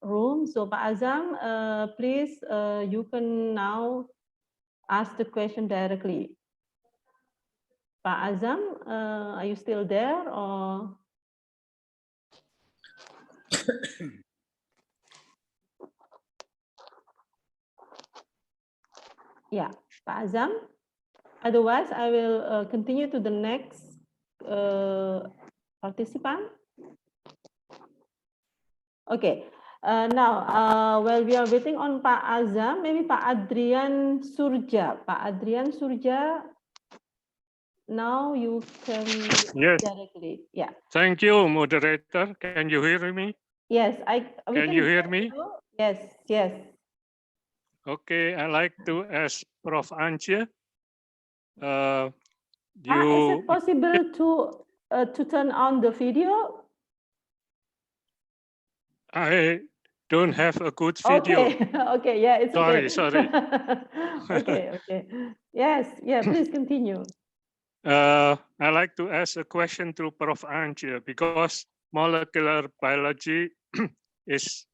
room. So Pak Azam, please, you can now ask the question directly. Pak Azam, are you still there or? Yeah, Pak Azam. Otherwise, I will continue to the next participant. Okay. Now, while we are waiting on Pak Azam, maybe Pak Adrian Surja. Pak Adrian Surja, now you can directly. Yeah. Thank you, moderator. Can you hear me? Yes, we can you hear me? Yes, yes. Okay, I like to ask Prof. Antje. Is it possible to turn on the video? I don't have a good video. Okay, okay, yeah, it's sorry, okay. Sorry. Okay, okay. Yes, yeah, please continue. I like to ask a question to Prof. Antje because molecular biology is,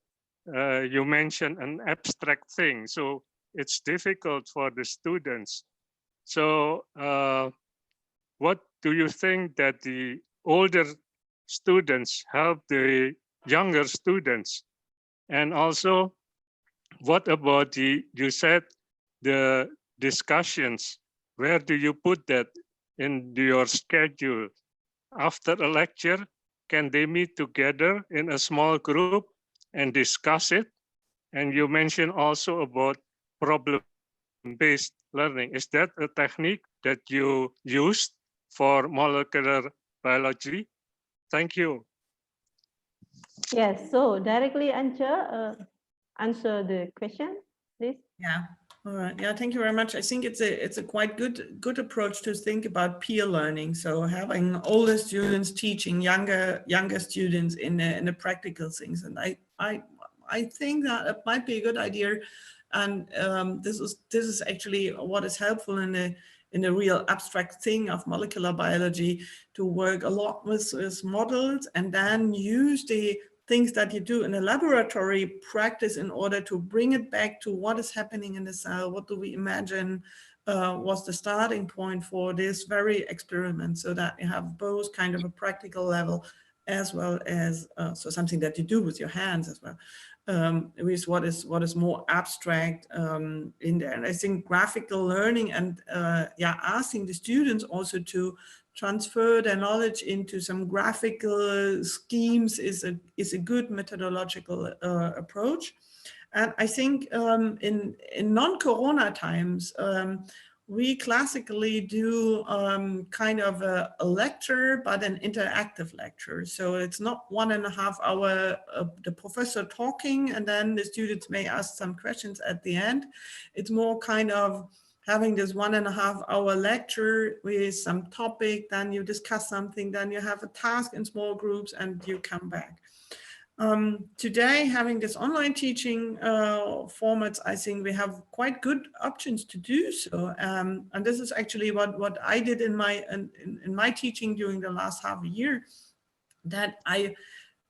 you mentioned, an abstract thing. So it's difficult for the students. So what do you think that the older students help the younger students? And also, what about you said the discussions, where do you put that in your schedule? After a lecture, can they meet together in a small group and discuss it? And you mentioned also about problem-based learning. Is that a technique that you used for molecular biology? Thank you. Yes, so directly answer the question, please. Yeah. All right. Yeah, thank you very much. I think it's a quite good approach to think about peer learning. So having older students teaching younger students in the practical things, and I think that it might be a good idea. And this is actually what is helpful in the real abstract thing of molecular biology, to work a lot with models and then use the things that you do in a laboratory practice in order to bring it back to what is happening in the cell. What do we imagine was the starting point for this very experiment, so that you have both kind of a practical level as well as so something that you do with your hands as well, with what is more abstract in there. And I think graphical learning and asking the students also to transfer their knowledge into some graphical schemes is a good methodological approach. And I think in non-corona times, we classically do kind of a lecture, but an interactive lecture. So it's not 1.5 hours the professor talking and then the students may ask some questions at the end. It's more kind of having this 1.5 hour lecture with some topic, then you discuss something, then you have a task in small groups and you come back. Today, having this online teaching formats, I think we have quite good options to do so. And this is actually what I did in my teaching during the last half a year, that I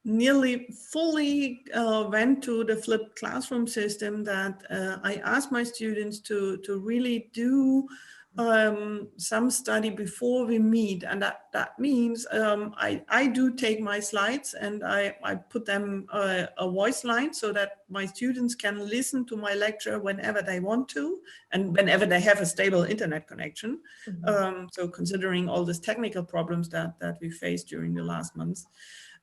nearly fully went to the flipped classroom system, that I asked my students to really do some study before we meet. And that means I do take my slides and I put them a voice line so that my students can listen to my lecture whenever they want to and whenever they have a stable internet connection. Mm-hmm. So considering all these technical problems that we faced during the last months.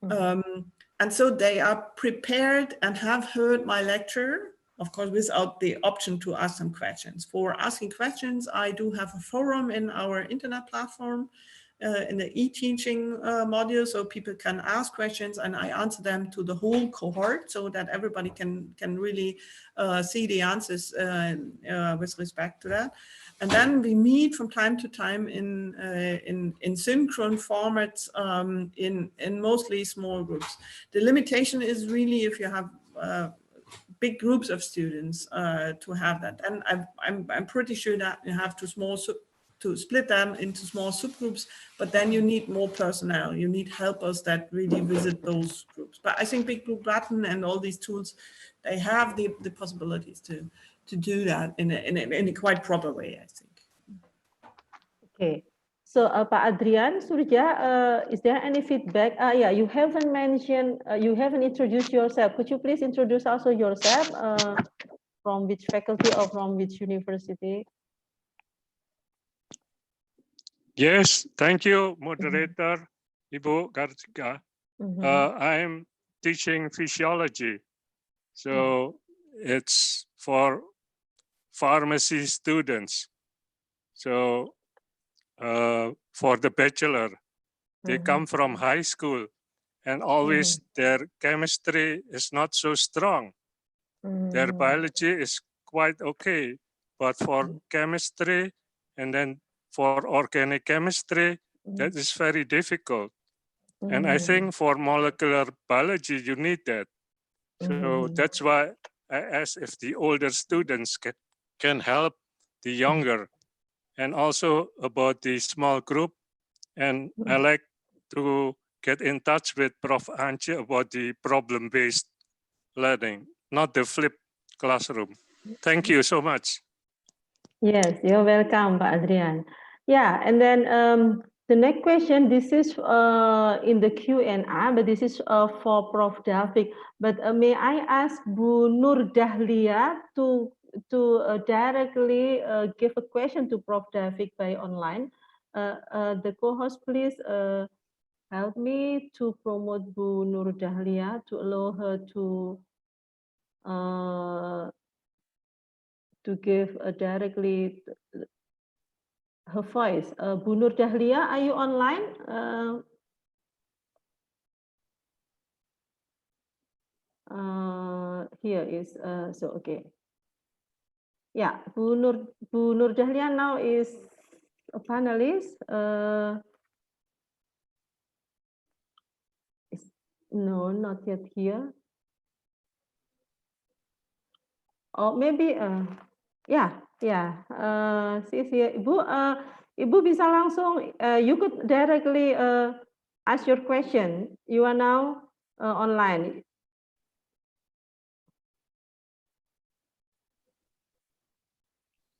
Mm-hmm. And so they are prepared and have heard my lecture, of course, without the option to ask some questions. For asking questions, I do have a forum in our internet platform, in the e-teaching module, so people can ask questions and I answer them to the whole cohort so that everybody can really see the answers with respect to that. And then we meet from time to time in synchron formats in mostly small groups. The limitation is really if you have big groups of students to have that. And I'm pretty sure that you have to to split them into small subgroups, but then you need more personnel. You need helpers that really visit those groups. But I think Big Blue Button and all these tools, they have the possibilities to do that in a quite proper way, I think. Okay. So, Pak Adrian Surja, is there any feedback? Yeah, you haven't mentioned, you haven't introduced yourself. Could you please introduce also yourself? From which faculty or from which university? Yes, thank you, moderator, Ibu Kartika. I am teaching physiology. So it's for pharmacy students. So for the bachelor, they come from high school and always their chemistry is not so strong. Their biology is quite okay, but for chemistry and then for organic chemistry, that is very difficult. And I think for molecular biology, you need that. So that's why I asked if the older students can help the younger, and also about the small group. And I like to get in touch with Prof. Antje about the problem-based learning, not the flipped classroom. Thank you so much. Yes, you're welcome, Pak Adrian. Yeah, and then the next question, this is in the Q&A, but this is for Prof. David. But may I ask Bu Nur Dahlia to directly give a question to Prof. David by online? The co-host, please help me to promote Bu Nur Dahlia to allow her to give directly her voice. Bu Nur Dahlia, are you online? Here is, so okay. Yeah, Bu Nur Dahlia now is a panelist. No, not yet here. Oh, maybe, yeah, she's here. Ibu bisa langsung, you could directly ask your question. You are now online.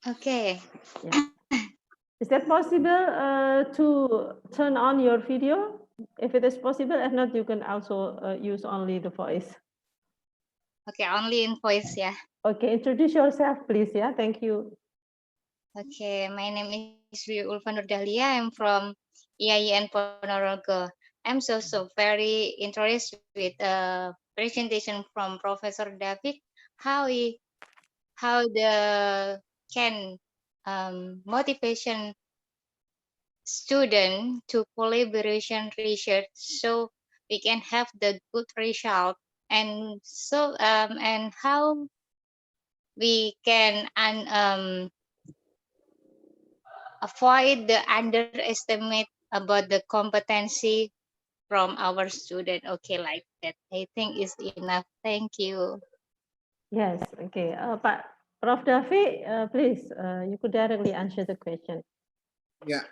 Okay. Yeah. Is that possible to turn on your video? If it is possible, if not, you can also use only the voice. Okay, only in voice, yeah. Okay, introduce yourself, please. Yeah, thank you. Okay, my name is Ulfanur Dahlia. I'm from IAIN Ponorogo. I'm so very interested with a presentation from Professor David. How the can motivation student to collaboration research so we can have the good result, and so and how we can avoid the underestimate about the competency from our student. Okay, like that. I think is enough. Thank you. Yes, okay. Pak Prof. Davi, please, you could directly answer the question. Yeah,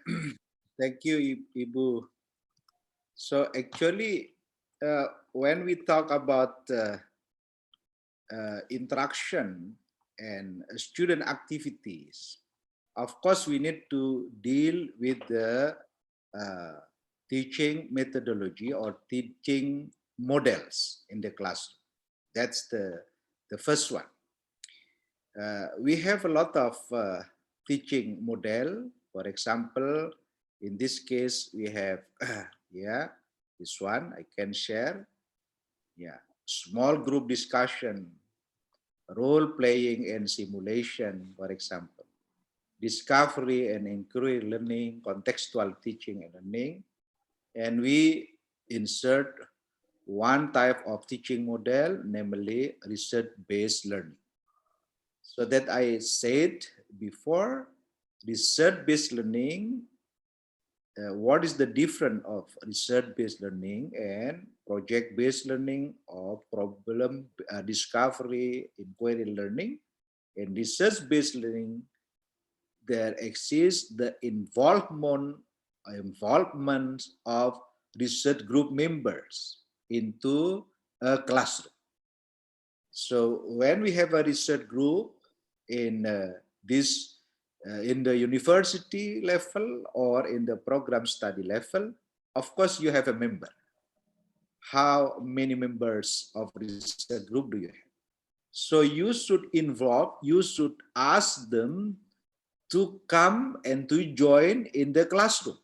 thank you, Ibu. So actually, when we talk about interaction and student activities, of course, we need to deal with the teaching methodology or teaching models in the classroom. That's the first one. We have a lot of teaching model. For example, in this case, we have, yeah, this one I can share. Yeah, small group discussion, role playing and simulation, for example, discovery and inquiry learning, contextual teaching and learning. And we insert one type of teaching model, namely research-based learning. So that I said before, research-based learning, what is the difference of research-based learning and project-based learning or problem discovery, inquiry learning? And research-based learning there exists the involvement of research group members into a classroom. So when we have a research group in in the university level or in the program study level, of course you have a member. How many members of research group do you have? So you should you should ask them to come and to join in the classroom.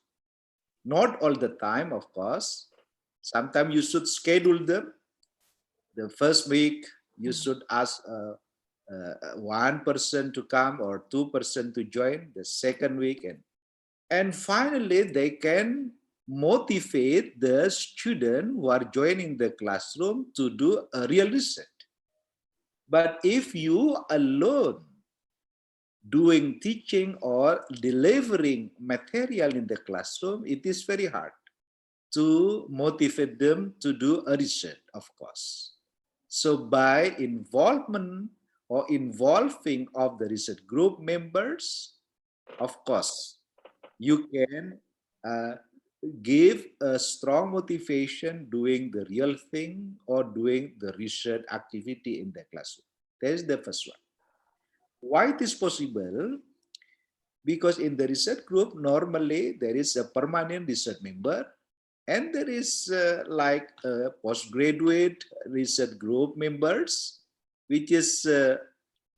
Not all the time, of course. Sometimes you should schedule them. The first week, you should ask one person to come or 2% to join the second week. And finally, they can motivate the student who are joining the classroom to do a real research. But if you alone doing teaching or delivering material in the classroom, it is very hard to motivate them to do a research, of course. So by involvement or involving of the research group members, of course, you can give a strong motivation doing the real thing or doing the research activity in the classroom. That is the first one. Why it is possible? Because in the research group, normally there is a permanent research member and there is like postgraduate research group members, which is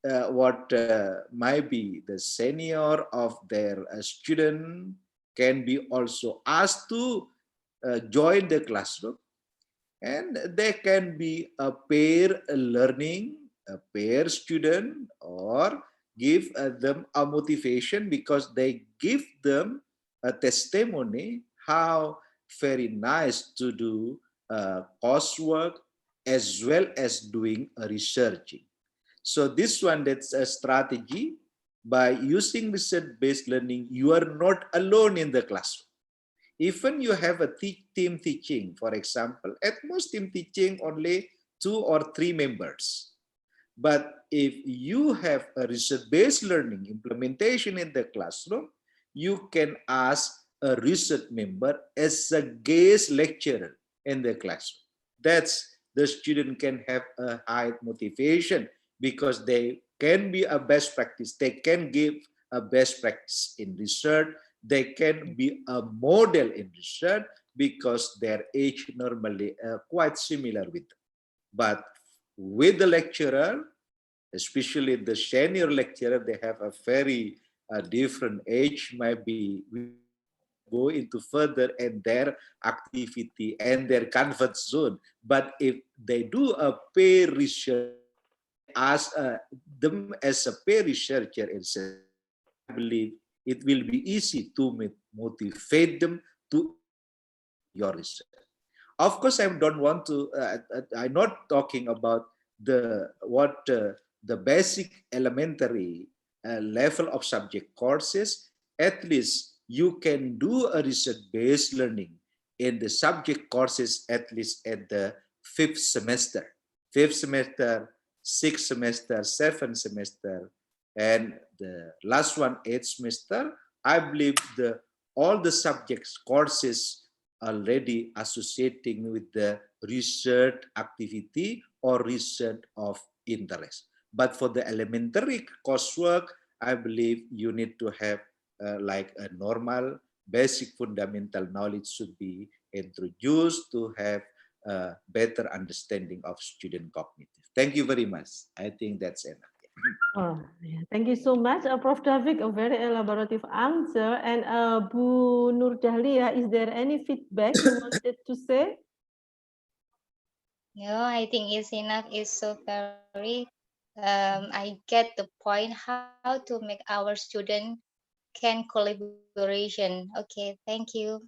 what might be the senior of their student can be also asked to join the classroom. And there can be a pair learning, a pair student, or give them a motivation because they give them a testimony how very nice to do coursework as well as doing a researching. So this one, that's a strategy. By using research-based learning, you are not alone in the classroom. Even you have a team teaching, for example, at most team teaching only 2 or 3 members. But if you have a research-based learning implementation in the classroom, you can ask a research member as a guest lecturer in the classroom. That's the student can have a high motivation because they can be a best practice. They can give a best practice in research. They can be a model in research because their age normally quite similar with them. But with the lecturer, especially the senior lecturer, they have a very different age, maybe go into further and their activity and their comfort zone. But if they do a peer research, ask them as a peer researcher, I believe it will be easy to motivate them to your research. Of course, I don't want to. I'm not talking about the basic elementary level of subject courses. At least you can do a research-based learning in the subject courses at least at the 5th semester. 5th semester, 6th semester, 7th semester, and the last one, 8th semester. I believe all the subjects courses already associating with the research activity or research of interest. But for the elementary coursework, I believe you need to have like a normal basic fundamental knowledge should be introduced to have a better understanding of student cognitive. Thank you very much. I think that's enough. Oh, yeah. Thank you so much, Prof. Davik, a very elaborative answer. And Bu Nur Dahlia, is there any feedback you wanted to say? No, I think it's enough. It's so very, I get the point how to make our student can collaboration. Okay, thank you.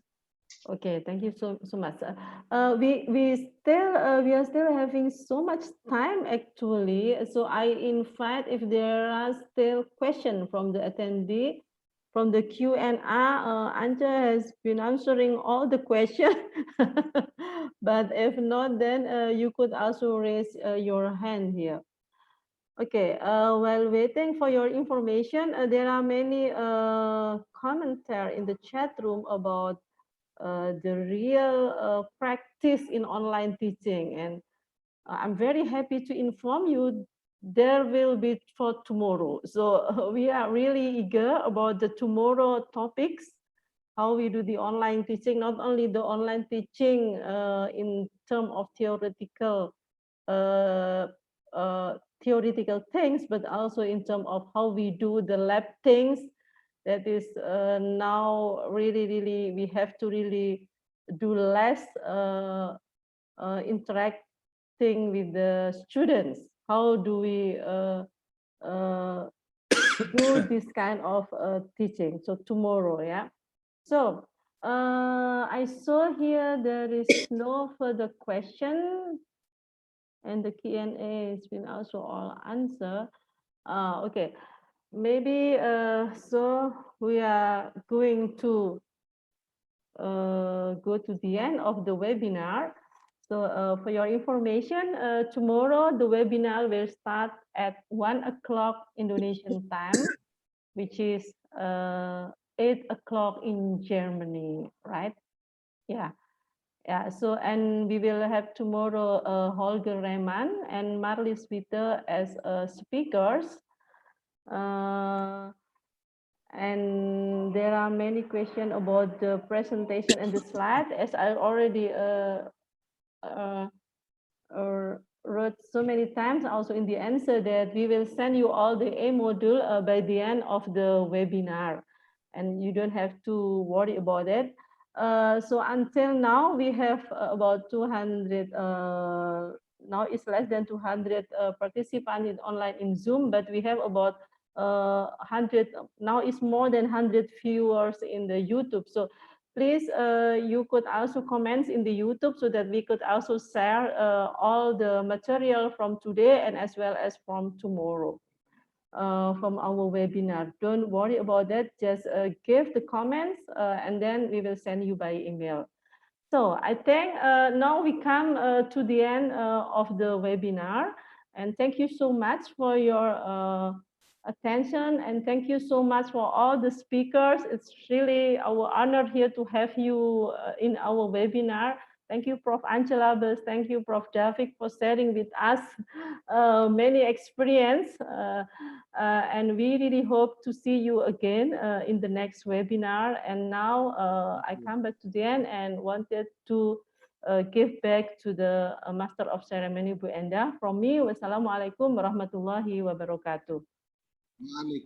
Okay, thank you so much. We are still having so much time actually. So I invite if there are still questions from the attendee from the Q&A. Anja has been answering all the questions, but if not, then you could also raise your hand here. Okay, while waiting for your information, there are many commentary in the chat room about the real practice in online teaching. And I'm very happy to inform you there will be for tomorrow. So we are really eager about the tomorrow topics, how we do the online teaching, not only the online teaching in terms of theoretical theoretical things, but also in terms of how we do the lab things. That is now really we have to really do less interacting with the students. How do we do this kind of teaching? So tomorrow, yeah. So I saw here there is no further question, and the Q&A has been also all answered. Okay, maybe so we are going to go to the end of the webinar. So for your information, tomorrow the webinar will start at 1 o'clock Indonesian time, which is 8 o'clock in Germany, right? Yeah. Yeah, so and we will have tomorrow Holger Rehman and Marlies Witte as speakers. And there are many questions about the presentation and the slide. As I already wrote so many times also in the answer, that we will send you all the A module by the end of the webinar, and you don't have to worry about it. So until now we have about 200 now it's less than 200 participants in online in Zoom, but we have about 100 now. It's more than 100 viewers in the YouTube. So please, you could also comment in the YouTube so that we could also share all the material from today and as well as from tomorrow from our webinar. Don't worry about that. Just give the comments and then we will send you by email. So I think now we come to the end of the webinar, and thank you so much for your attention, and thank you so much for all the speakers. It's really our honor here to have you in our webinar. Thank you, Prof. Angela Bes. Thank you, Prof. Davik, for sharing with us many experience. And we really hope to see you again in the next webinar. And now I come back to the end and wanted to give back to the Master of Ceremony, Bu Enda. From me, wassalamualaikum warahmatullahi wabarakatuh.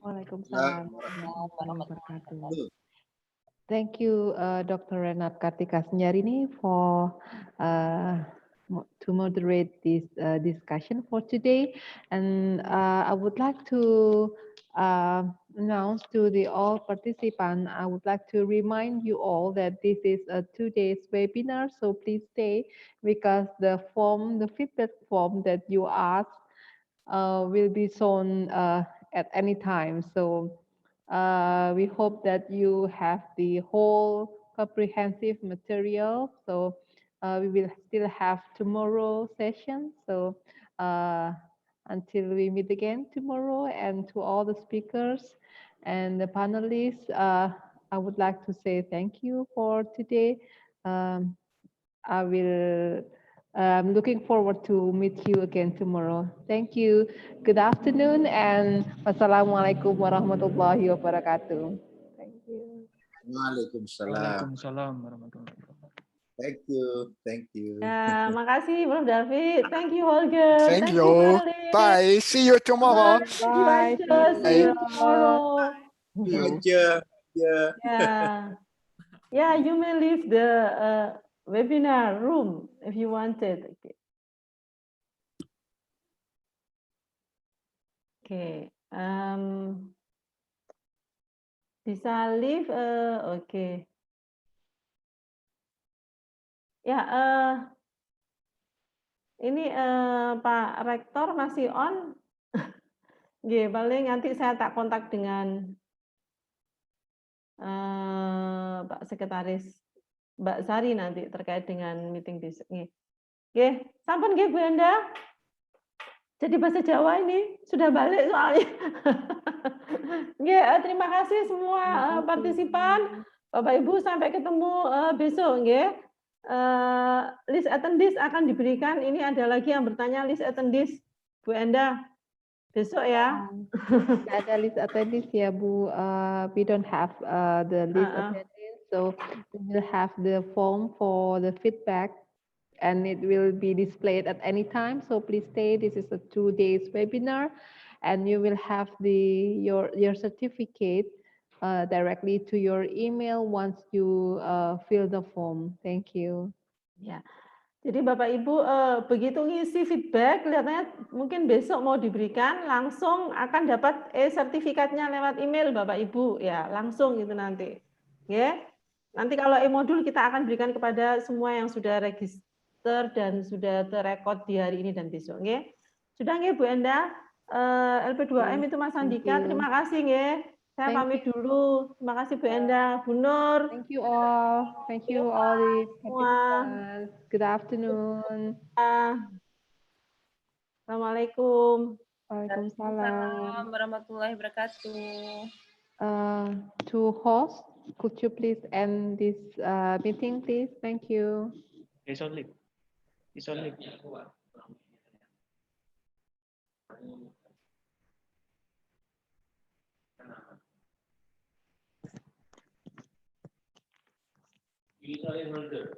Waalaikumsalam warahmatullahi wabarakatuh. Thank you, Dr. Renat Kartika Senjarini, for to moderate this discussion for today. And I would like to announce to the all participants, I would like to remind you all that this is a 2 days webinar, so please stay, because the feedback form that you ask will be shown at any time. So we hope that you have the whole comprehensive material. So we will still have tomorrow session. So until we meet again tomorrow, and to all the speakers and the panelists, I would like to say thank you for today. I will. I'm looking forward to meet you again tomorrow. Thank you. Good afternoon, and wassalamualaikum warahmatullahi wabarakatuh. Thank you. Waalaikumsalam warahmatullahi wabarakatuh. Thank you. Makasih, Prof. David. Thank you, Holger. Thank you. Marlies. Bye. See you tomorrow. Thank you, Bye. Anja. See you tomorrow. Yeah. Yeah. Yeah, you may leave the webinar room if you wanted. Okay. Okay. Bisa leave. Okay. Ya. Ini Pak Rektor masih on. Nggih, paling nanti saya tak kontak dengan Pak Sekretaris Mbak Sari nanti terkait dengan meeting besok. Nggih. Nggih, sampun nggih Bu Enda? Jadi bahasa Jawa ini sudah balik soalnya. Nggih, terima kasih semua partisipan. Bapak Ibu sampai ketemu besok nggih. List attendees akan diberikan. Ini ada lagi yang bertanya list attendees. Bu Enda, besok ya. Nggak ada list attendees ya Bu. We don't have the list attendees, so we will have the form for the feedback, and it will be displayed at any time. So please stay. This is a 2 days webinar, and you will have your certificate directly to your email once you fill the form. Thank you. Ya. Jadi Bapak Ibu begitu ngisi feedback, kelihatannya mungkin besok mau diberikan, langsung akan dapat sertifikatnya lewat email Bapak Ibu, ya langsung gitu nanti. Ya. Nanti kalau e-modul kita akan berikan kepada semua yang sudah register dan sudah terrekod di hari ini dan besok. Ya. Sudah nggih Bu Enda? LP2M itu Mas Andika, terima kasih nggih. Saya pamit dulu. Terima kasih Bu Enda, Bu Nur. Thank you all. Thank you all the participants. Good afternoon. Assalamualaikum. Waalaikumsalam. Warahmatullahi wabarakatuh. To host, could you please end this meeting, please? Thank you. It's only. Visual holder.